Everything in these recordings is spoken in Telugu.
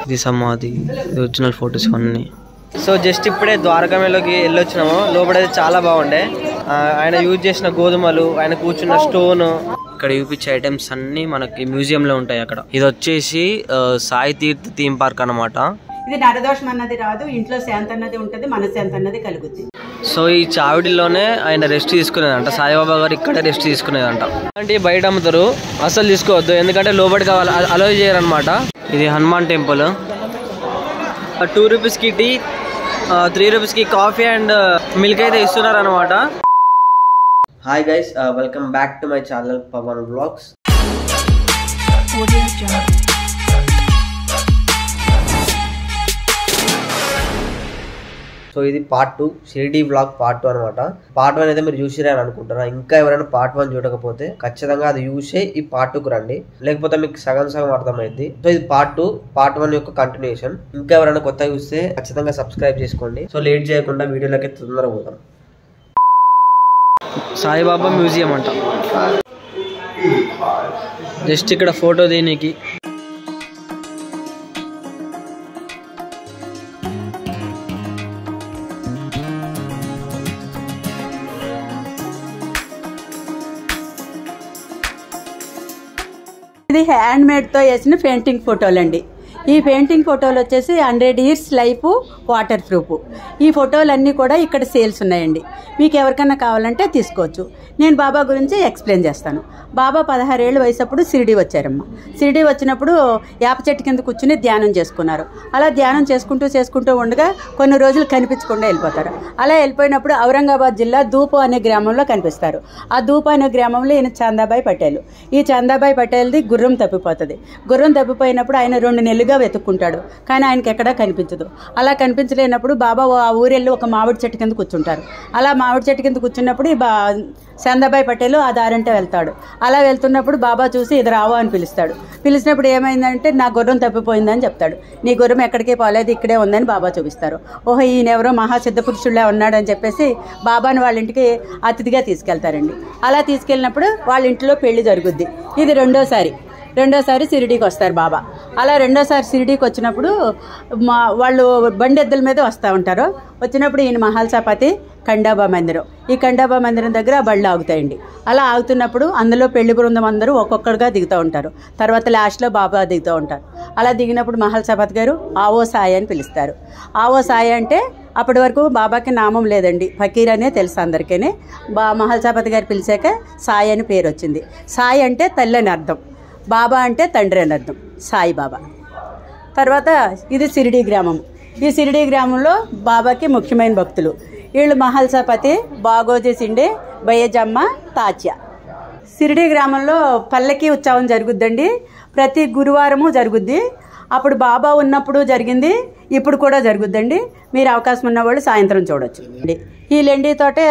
ఇది సమాధి, ఇది ఒరిజినల్ ఫొటోస్ అన్ని. సో జస్ట్ ఇప్పుడే ద్వారకామలోకి వెళ్ళొచ్చినాము. లోపలైతే చాలా బాగుండే. ఆయన యూజ్ చేసిన గోధుమలు, ఆయన కూర్చున్న స్టోన్, ఇక్కడ చూపించే ఐటమ్స్ అన్ని మనకి మ్యూజియం లో ఉంటాయి అక్కడ. ఇది వచ్చేసి సాయి తీర్థ్ థీమ్ పార్క్ అనమాట. ఇది నరదోషం అన్నది రాదు, ఇంట్లో శాంతి అన్నది ఉంటది, మనశ్శాంతి అన్నది కలుగుతుంది. సో ఈ చావిడిలోనే ఆయన రెస్ట్ తీసుకునేదంట. సాయిబాబా గారు ఇక్కడే రెస్ట్ తీసుకునేదంట. అంటే బయట అమ్ముతారు, అసలు తీసుకోవద్దు, ఎందుకంటే లోపలికి అలో చేయరనమాట. ఇది హనుమాన్ టెంపుల్. 2 రూపీస్కి టీ, 3 రూపీస్కి కాఫీ అండ్ మిల్క్ అయితే ఇస్తున్నారు అనమాట. Hi guys, welcome back to my channel Pavan vlogs. So ఇది పార్ట్ 2, షిరిడి వ్లాగ్ పార్ట్ 2 అనమాట. పార్ట్ 1 అయితే మీరు చూసిరే అని అనుకుంటున్నా. ఇంకా ఎవరైనా పార్ట్ 1 చూడకపోతే ఖచ్చితంగా అది చూసే ఈ పార్ట్ 2కు రండి, లేకపోతే మీకు సగం అర్థమైంది. సో ఇది పార్ట్ 2, పార్ట్ 1 యొక్క కంటిన్యూషన్. ఇంకా ఎవరైనా కొత్తగా చూస్తే ఖచ్చితంగా సబ్స్క్రైబ్ చేసుకోండి. సో లేట్ చేయకుండా వీడియోలోకి తొందరగా పోతాం. సాయిబాబా మ్యూజియం అంట. జస్ట్ ఇక్కడ ఫోటో దీనికి. ఇది హ్యాండ్ మేడ్ తో వేసిన పెయింటింగ్ ఫోటోలు అండి. ఈ పెయింటింగ్ ఫోటోలు వచ్చేసి 100 years లైఫ్, వాటర్ ప్రూఫ్. ఈ ఫోటోలన్నీ కూడా ఇక్కడ సేల్స్ ఉన్నాయండి. మీకు ఎవరికైనా కావాలంటే తీసుకోవచ్చు. నేను బాబా గురించి ఎక్స్ప్లెయిన్ చేస్తాను. బాబా 16 ఏళ్ళ వయసప్పుడు షిరిడి వచ్చారమ్మ. షిరిడి వచ్చినప్పుడు యాప చెట్టు కింద కూర్చుని ధ్యానం చేసుకున్నారు. అలా ధ్యానం చేసుకుంటూ ఉండగా కొన్ని రోజులు కనిపించకుండా వెళ్ళిపోతారు. అలా వెళ్ళిపోయినప్పుడు ఔరంగాబాద్ జిల్లా ధూపు అనే గ్రామంలో కనిపిస్తారు. ఆ ధూపు అనే గ్రామంలో ఈయన చందాబాయి పటేల్. ఈ చందాబాయి పటేల్ది గుర్రం తప్పిపోతుంది. గుర్రం తప్పిపోయినప్పుడు ఆయన 2 నెలలుగా వెతుక్కుంటాడు, కానీ ఆయనకి ఎక్కడా కనిపించదు. అలా కనిపించలేనప్పుడు బాబా ఆ ఊరెళ్ళి ఒక మామిడి చెట్టు కింద కూర్చుంటారు. అలా మామిడి చెట్టు కింద కూర్చున్నప్పుడు చందాబాయి పటేల్ ఆ దారంటే వెళ్తాడు. అలా వెళ్తున్నప్పుడు బాబా చూసి ఇది రావా అని పిలుస్తాడు. పిలిచినప్పుడు ఏమైందంటే నా గుర్రం తప్పిపోయిందని చెప్తాడు. నీ గుర్రం ఎక్కడికి పోలేదు, ఇక్కడే ఉందని బాబా చూపిస్తారు. ఓహో, ఈయనెవరో మహాసిద్ధ పురుషుడిలా ఉన్నాడని చెప్పేసి బాబాని వాళ్ళ ఇంటికి అతిథిగా తీసుకెళ్తారండి. అలా తీసుకెళ్ళినప్పుడు వాళ్ళ ఇంట్లో పెళ్లి జరుగుద్ది. ఇది రెండోసారి షిరిడీకి వస్తారు బాబా. అలా రెండోసారి షిరిడీకి వచ్చినప్పుడు వాళ్ళు బండి ఎద్దుల మీద వస్తూ ఉంటారు. వచ్చినప్పుడు ఈయన మహాల్సాపతి ఖండాబా మందిరం, ఈ ఖండాబా మందిరం దగ్గర ఆ బళ్ళు ఆగుతాయండి. అలా ఆగుతున్నప్పుడు అందులో పెళ్లి బృందం అందరూ ఒక్కొక్కరుగా దిగుతూ ఉంటారు. తర్వాత లాస్ట్లో బాబా దిగుతూ ఉంటారు. అలా దిగినప్పుడు మహాల్సాపతి గారు ఆవో సాయి అని పిలుస్తారు. ఆవో సాయి అంటే అప్పటి వరకు బాబాకి నామం లేదండి, ఫకీర్ అనే తెలుసు అందరికీ. మహాల్సాపతి గారు పిలిచాక సాయి అని పేరు వచ్చింది. సాయి అంటే తల్లి అని అర్థం, బాబా అంటే తండ్రి అని అర్థం, సాయిబాబా. తర్వాత ఇది షిరిడి గ్రామం. ఈ షిరిడి గ్రామంలో బాబాకి ముఖ్యమైన భక్తులు వీళ్ళు మహల్సాపతి, బాగోజీ సిండే, బయ్యజమ్మ, తాచ్య. షిరిడి గ్రామంలో పల్లకి ఉత్సవం జరుగుద్దండి. ప్రతి గురువారము జరుగుద్ది. అప్పుడు బాబా ఉన్నప్పుడు జరిగింది, ఇప్పుడు కూడా జరుగుద్దండి. మీరు అవకాశం ఉన్నవాళ్ళు సాయంత్రం చూడొచ్చు. ఈ లెండి తోటే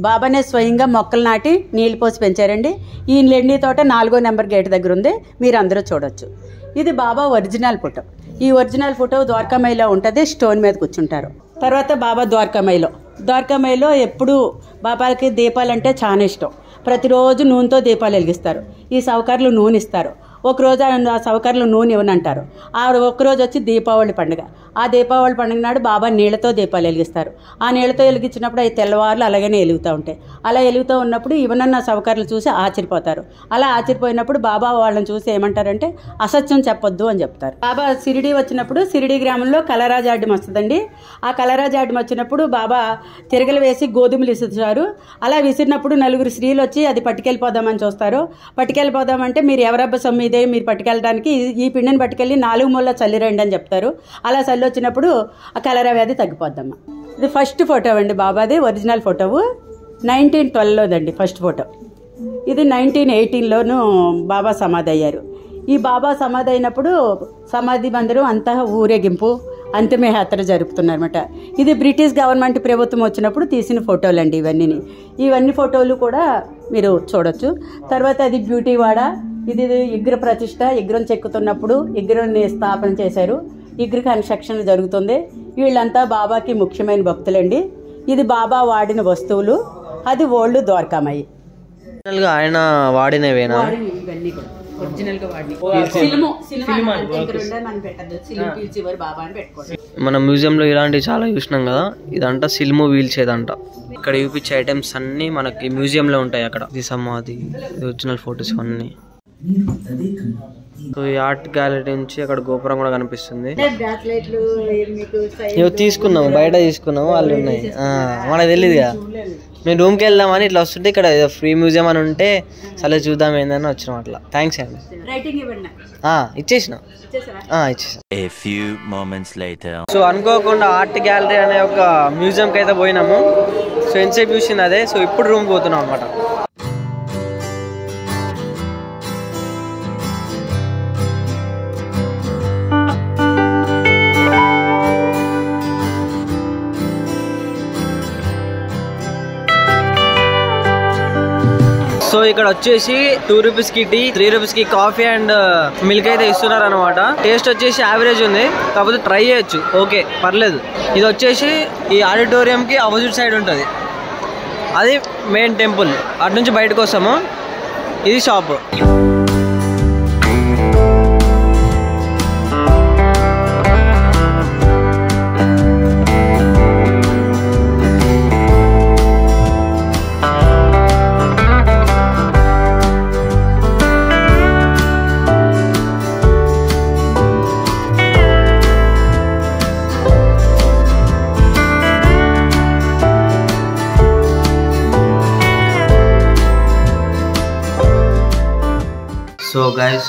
బాబానే స్వయంగా మొక్కలు నాటి నీళ్ళు పోసి పెంచారండి. ఈ లెండి తోట 4వ నెంబర్ గేట్ దగ్గర ఉంది, మీరు అందరూ చూడొచ్చు. ఇది బాబా ఒరిజినల్ ఫోటో. ఈ ఒరిజినల్ ఫోటో ద్వారకామాయిలో ఉంటుంది, స్టోన్ మీద కూర్చుంటారు. తర్వాత బాబా ద్వారకామాయిలో ఎప్పుడు బాబాకి దీపాలంటే చాలా ఇష్టం. ప్రతిరోజు నూనెతో దీపాలు వెలిగిస్తారు. ఈ సౌకర్యాలు నూనె ఇస్తారు. ఒకరోజు ఆ సౌకర్యాలు నూనె ఇవ్వనంటారు. ఆ ఒక్కరోజు వచ్చి దీపావళి పండుగ. ఆ దీపావళి పండుగ నాడు బాబా నీళ్లతో దీపాలు వెలిగిస్తారు. ఆ నీళ్లతో వెలిగించినప్పుడు అవి తెల్లవారులు అలాగనే వెలుగుతూ ఉంటాయి. అలా వెలుగుతూ ఉన్నప్పుడు ఇవనన్న సౌకర్యాలు చూసి ఆశ్చర్యపోతారు. అలా ఆశ్చర్యపోయినప్పుడు బాబా వాళ్ళని చూసి ఏమంటారంటే అసత్యం చెప్పొద్దు అని చెప్తారు. బాబా షిరిడి వచ్చినప్పుడు షిరిడి గ్రామంలో కలరాజాడ్యం వస్తుందండి. ఆ కలరాజాడ్యం వచ్చినప్పుడు బాబా తిరగలు వేసి గోధుమలు విసురుతారు. అలా విసిరినప్పుడు 4 స్త్రీలు వచ్చి అది పట్టుకెళ్ళిపోదామని చూస్తారు. పట్టుకెళ్ళిపోదామంటే మీరు ఎవరబ్బ సొమ్ము ఇదే, మీరు పట్టుకెళ్ళడానికి ఈ పిండిని పట్టుకెళ్ళి 4 మూల చల్లిరండి అని చెప్తారు. అలా చల్లి వచ్చినప్పుడు ఆ కలరా వ్యాధి తగ్గిపోద్దమ్మా. ఇది ఫస్ట్ ఫోటో అండి బాబాది, ఒరిజినల్ ఫోటో. 1912లోదండి ఫస్ట్ ఫోటో. ఇది 1918లోనూ బాబా సమాధి అయ్యారు. ఈ బాబా సమాధి అయినప్పుడు సమాధి మందిరం అంతా ఊరేగింపు, అంతిమయాత్ర జరుపుతున్నారన్నమాట. ఇది బ్రిటిష్ గవర్నమెంట్ ప్రభుత్వం వచ్చినప్పుడు తీసిన ఫోటోలు అండి ఇవన్నీ ఫోటోలు కూడా మీరు చూడొచ్చు. తర్వాత అది బ్యూటీ వాడ. ఇది విగ్రహ ప్రతిష్ట, విగ్రహం చెక్కుతున్నప్పుడు విగ్రహాన్ని స్థాపన చేశారు. విగ్రహ కన్స్ట్రక్షన్ జరుగుతుంది. వీళ్ళంతా బాబాకి ముఖ్యమైన భక్తులండి. ఇది బాబా వాడిన వస్తువులు. అది ఓల్డ్ ద్వారకామాయి. ఆయన వాడినవేనా? ఇవన్నీ కూడా ఒరిజినల్ గా వాడిని. మన మ్యూజియం లో ఇలాంటివి చాలా చూసినాం కదా. ఇదంట సిల్ము వీల్చేదంట. ఇక్కడ చూపించే ఐటమ్స్ అన్ని మనకి మ్యూజియం లో ఉంటాయి. అక్కడ ఇది సమాధి, ఒరిజినల్ ఫొటోస్ అన్ని. సో ఈ ఆర్ట్ గ్యాలరీ నుంచి అక్కడ గోపురం కూడా కనిపిస్తుంది. ఇవి తీసుకున్నాము, బయట తీసుకున్నాము, వాళ్ళు ఉన్నాయి. మనకు తెలియదుగా. మేము రూమ్కి వెళ్దామని ఇట్లా వస్తుంటే ఇక్కడ ఫ్రీ మ్యూజియం అని ఉంటే సరే చూద్దాం ఏందని వచ్చినాం. అట్లా థ్యాంక్స్ అండి. ఇచ్చేసిన. సో అనుకోకుండా ఆర్ట్ గ్యాలరీ అనే ఒక మ్యూజియంకి అయితే పోయినాము. సో ఎంతసేపు చూసింది అదే. సో ఇప్పుడు రూమ్కి పోతున్నాం అనమాట. సో ఇక్కడ వచ్చేసి 2 రూపీస్కి టీ, 3 రూపీస్కి కాఫీ అండ్ మిల్క్ అయితే ఇస్తున్నారు అనమాట. టేస్ట్ వచ్చేసి యావరేజ్ ఉంది, కాకపోతే ట్రై చేయొచ్చు. ఓకే, పర్లేదు. ఇది వచ్చేసి ఈ ఆడిటోరియంకి ఆపోజిట్ సైడ్ ఉంటుంది. అది మెయిన్ టెంపుల్. అటు నుంచి బయటకు వస్తాము. ఇది షాప్. సో గైస్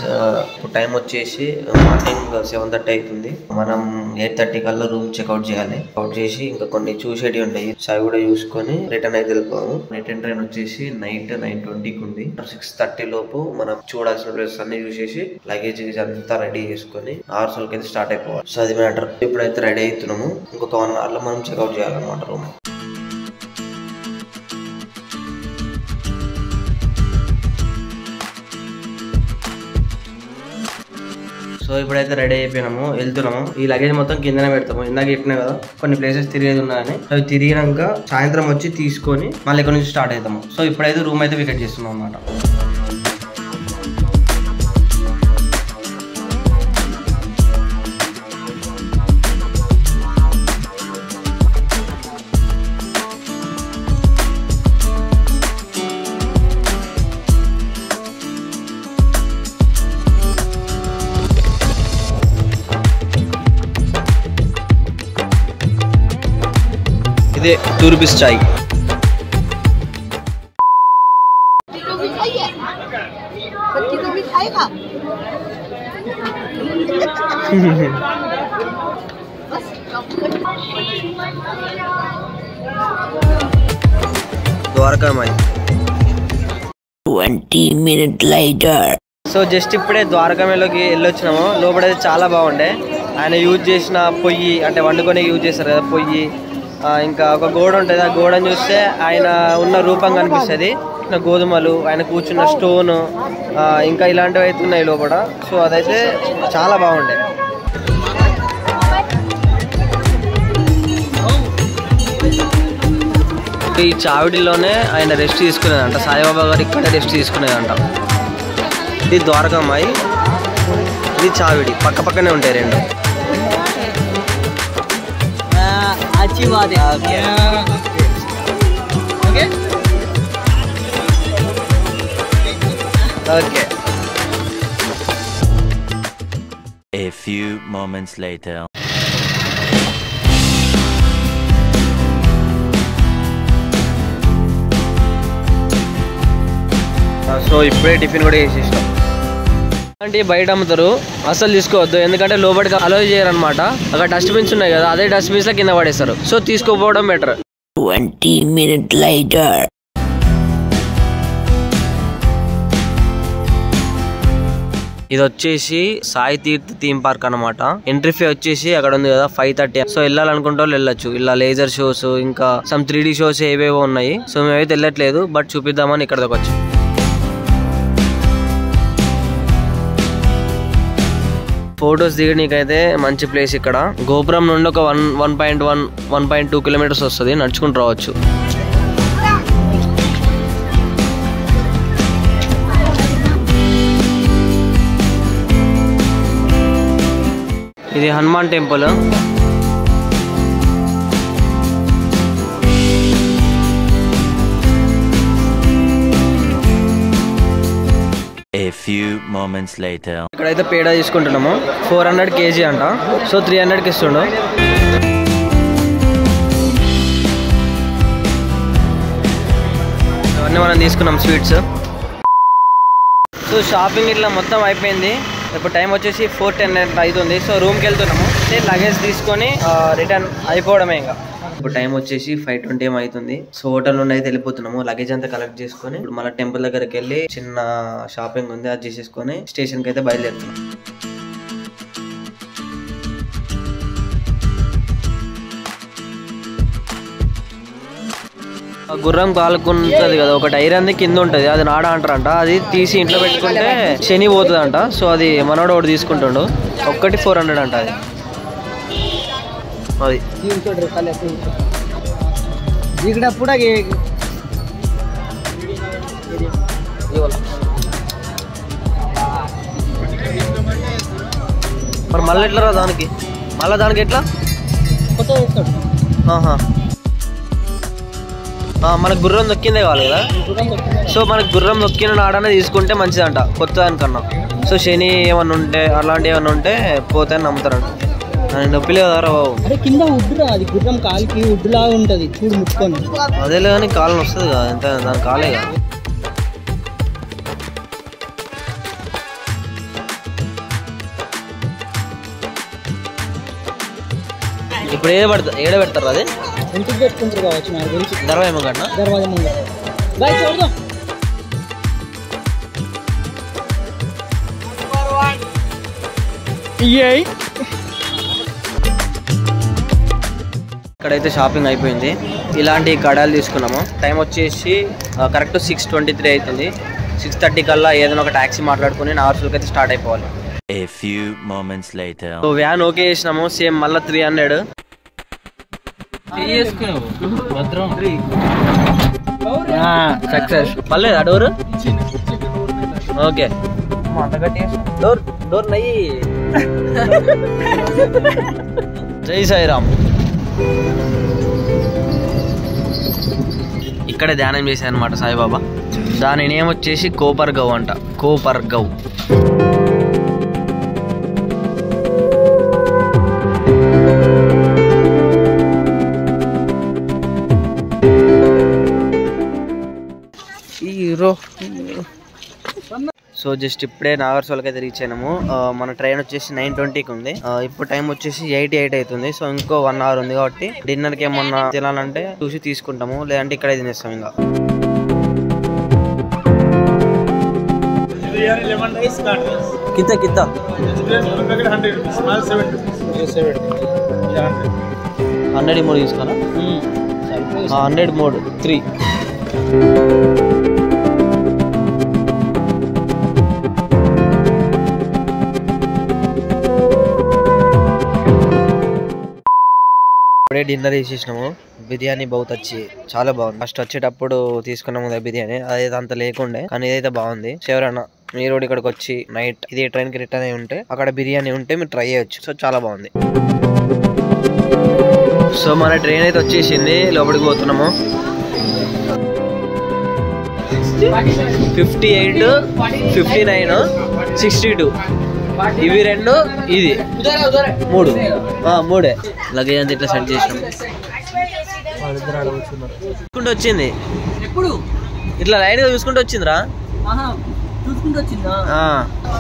టైం వచ్చేసి మార్నింగ్ 7:30 అవుతుంది. మనం 8:30 కల్లా రూమ్ చెక్అవుట్ చేయాలి. అవుట్ చేసి ఇంకా కొన్ని చూసేటివి ఉంటాయి, అవి కూడా చూసుకొని రిటర్న్ అయితే వెళ్ళిపోము. రిటర్న్ ట్రైన్ వచ్చేసి నైట్ 9:20కి ఉంది. 6:30 లోపు మనం చూడాల్సిన ప్లేసెస్ అన్ని చూసేసి లగేజ్ అంతా రెడీ చేసుకొని ఆర్సోల్కి అయితే స్టార్ట్ అయిపోవాలి. సో అది మ్యాటర్. ఇప్పుడైతే రెడీ అవుతున్నాము. ఇంకొక 1 hour లో మనం చెక్అవుట్ చేయాలన్నమాట రూమ్. సో ఇప్పుడైతే రెడీ అయిపోయినాము, వెళ్తున్నాము. ఈ లగేజ్ మొత్తం కిందనే పెడతాము. ఇందాక చెప్పినా కదా కొన్ని ప్లేసెస్ తిరిగేది ఉన్నాయని. అవి తిరిగినాక సాయంత్రం వచ్చి తీసుకొని మళ్ళీ ఇక్కడ నుంచి స్టార్ట్ అవుతాము. సో ఇప్పుడైతే రూమ్ అయితే వికెట్ చేస్తున్నాం అన్నమాట. इधे 2 रुपीस चाय. द्वारका माई 20 minutes later. సో జస్ట్ ఇప్పుడే ద్వారకామలోకి వెళ్ళొచ్చినాము. లోపల చాలా బాగుండే. ఆయన యూజ్ చేసిన పొయ్యి, అంటే వండుకొని యూజ్ చేస్తారు కదా పొయ్యి, ఇంకా ఒక గోడ ఉంటుంది. ఆ గోడను చూస్తే ఆయన ఉన్న రూపం కనిపిస్తుంది. గోధుమలు, ఆయన కూర్చున్న స్టోన్, ఇంకా ఇలాంటివి అయితే ఉన్నాయి లోపల. సో అదైతే చాలా బాగుండే. ఈ చావిడిలోనే ఆయన రెస్ట్ తీసుకునేదంట. సాయిబాబా గారు ఇక్కడ రెస్ట్ తీసుకునేదంట. ఇది ద్వారకామాయి, ఇది చావిడి, పక్క పక్కనే ఉంటాయి రెండు. अच्छी बात है. Okay okay. A few moments later. So ఇప్పుడే టిఫిన్ కూడా చేసేసాం. అంటే బయట అమ్ముతారు, అసలు తీసుకోవద్దు. ఎందుకంటే లోపలికి అలో చేయరు అనమాట. అక్కడ డస్ట్బిన్స్ ఉన్నాయి కదా, అదే డస్ట్బిన్స్ లో కింద పడేస్తారు. సో తీసుకోపోవడం బెటర్. 20 minutes later. ఇది వచ్చేసి సాయి తీర్థ్ థీమ్ పార్క్ అనమాట. ఎంట్రీ ఫీ వచ్చేసి అక్కడ ఉంది కదా 5:30. సో వెళ్ళాలనుకుంటే వాళ్ళు వెళ్ళొచ్చు. ఇలా లేజర్ షోస్, ఇంకా సమ్ 3D షోస్ ఏవేవో ఉన్నాయి. సో మేమైతే వెళ్ళట్లేదు, బట్ చూపిద్దామని ఇక్కడ వచ్చి. ఫొటోస్ దిగడానికైతే మంచి ప్లేస్. ఇక్కడ గోపురం నుండి ఒక 1.2 కిలోమీటర్స్ వస్తుంది. నడుచుకుంటూ రావచ్చు. ఇది Hanuman temple. A few moments later. ఇక్కడైతే పేడ తీసుకుంటున్నాము. 400 kg అంట. సో 300కి ఇస్తుండు. అవన్నీ మనం తీసుకున్నాం స్వీట్స్. సో షాపింగ్ ఇట్లా మొత్తం అయిపోయింది. ఇప్పుడు టైం వచ్చేసి 4:10 అవుతుంది. సో రూమ్కి వెళ్తున్నాము. లగేజ్ తీసుకొని రిటర్న్ అయిపోవడమే ఇంకా. ఇప్పుడు టైం వచ్చేసి 5:20 అవుతుంది. సో హోటల్ నుండి అయితే వెళ్ళిపోతున్నాము. లగేజ్ అంతా కలెక్ట్ చేసుకొని ఇప్పుడు మళ్ళీ టెంపుల్ దగ్గరికి వెళ్ళి చిన్న షాపింగ్ ఉంది అది చేసేసుకొని స్టేషన్కి అయితే బయలుదేరుతున్నాం. గుర్రం కాలుకుంటది కదా, ఒకటి ఐరన్ కింద ఉంటది, అది నాడ అంటారంట. అది తీసి ఇంట్లో పెట్టుకుంటే శని పోతుంది అంట. సో అది మనోడు ఒకటి తీసుకుంటుండు. ఒక్కటి 400 అంట. అది మరి మళ్ళీ ఎట్లా రా దానికి, మళ్ళీ దానికి ఎట్లా మనకు గుర్రం నొక్కిందే కావాలి కదా. సో మనకు గుర్రం నొక్కిన నాడనే తీసుకుంటే మంచిదంట కొత్త దానికన్నా. సో శని ఏమన్నా ఉంటే అలాంటివి ఏమన్నా ఉంటే పోతాయని నమ్ముతారంట. నొప్పిలే కదా రా బాబు. కింద ఉడ్డురా, అది గుర్రం కాలికి ఉడ్డులా ఉంటది చూడు ముట్టుకొని. అదేలే కానీ కాలు వస్తుంది కదా, ఎంత దాని కాలే కదా. ఇప్పుడు ఏడ పెడతారు అది? ఇంటికి పెట్టుకుంటారు కావచ్చు నాకు తెలిసి. దర్వాజా ముంగట దర్వాజా ముంగట. బాయ్ చూడదాం. ఇక్కడైతే షాపింగ్ అయిపోయింది. ఇలాంటి కడాలు తీసుకున్నాము. టైం వచ్చేసి కరెక్ట్ 6:23 అవుతుంది. 6:30 కల్లా ఏదైనా ఒక ట్యాక్సీ మాట్లాడుకుని నార్సులకి అయితే స్టార్ట్ అయిపోవాలి. A few moments later. So van okay చేసినాము. సేమ్ మళ్ళీ 300 సక్సెస్. పర్లేదు ఆ డోర్ ఓకే. డోర్ డోర్ నయ్యి. జై సాయిరామ్. ఇక్కడే ధ్యానం చేశాను అనమాట సాయిబాబా. దాని నేమ్ వచ్చేసి కోపర్ గౌ అంట. కోపర్ గౌ. సో జస్ట్ ఇప్పుడే నాగర్సోల్కి అయితే రీచ్ అయినాము. మన ట్రైన్ వచ్చేసి 9:20కి ఉంది. ఇప్పుడు టైం వచ్చేసి 8:08 అవుతుంది. సో ఇంకో 1 hour ఉంది కాబట్టి డిన్నర్కి ఏమన్నా తినాలంటే చూసి తీసుకుంటాము, లేదంటే ఇక్కడే తినేస్తాం. ఇంకా కిత్త కిత్త 100 మోడ్ తీసుకోనా? 100 మోడ్ 3. ఇప్పుడే డిన్నర్ చేసేసినాము. బిర్యానీ బహుత్ వచ్చి చాలా బాగుంది. ఫస్ట్ వచ్చేటప్పుడు తీసుకున్నాము బిర్యానీ, అదైతే అంత లేకుండే, కానీ ఇదైతే బాగుంది. ఎవరైనా మీరు ఇక్కడికి వచ్చి నైట్ ఇదే ట్రైన్ కి రిటర్న్ అయి ఉంటే అక్కడ బిర్యానీ ఉంటే మీరు ట్రై చేయొచ్చు. సో చాలా బాగుంది. సో మన ట్రైన్ అయితే వచ్చేసింది. లోపలికి పోతున్నాము. 58, 59, 62 ఇవి 2, ఇది 3. 3 లగేజ్ అంతా ఇట్లా సెట్ చేసినాం. చూసుకుంటూ వచ్చింది. ఇట్లా లైట్ గా చూసుకుంటూ వచ్చిందిరా. చూసుకుంటూ వచ్చిందా?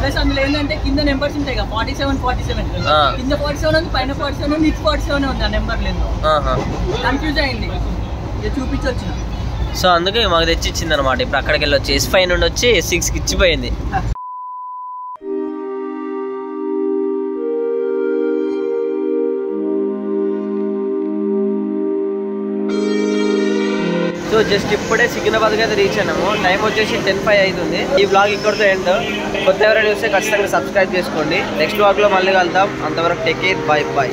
ప్లస్ అందులో ఏంటంటే కింద నెంబర్స్ ఉంటాయి కదా, 47, 47 కింద 47 ఉంది, పైన 47 ఉంది, ఇటు 47 ఉంది. ఆ నెంబర్ లేదు, కన్ఫ్యూజ్ అయింది. చూపించి వచ్చిన. సో అందుకే మాకు తెచ్చి ఇచ్చింది అనమాట. ఇప్పుడు అక్కడికి వెళ్ళి వచ్చి S5 నుండి వచ్చి S6కి ఇచ్చిపోయింది. సో జస్ట్ ఇప్పుడే సికింద్రాబాద్కి అయితే రీచ్ అయినాము. టైం వచ్చేసి 10:05 అవుతుంది. ఈ వ్లాగ్ ఇక్కడితో ఎండ్. కొత్త ఎవరైనా చూస్తే ఖచ్చితంగా సబ్స్క్రైబ్ చేసుకోండి. నెక్స్ట్ వ్లాగ్లో మళ్ళీ కలుద్దాం. అంతవరకు టేక్ కేర్. By by.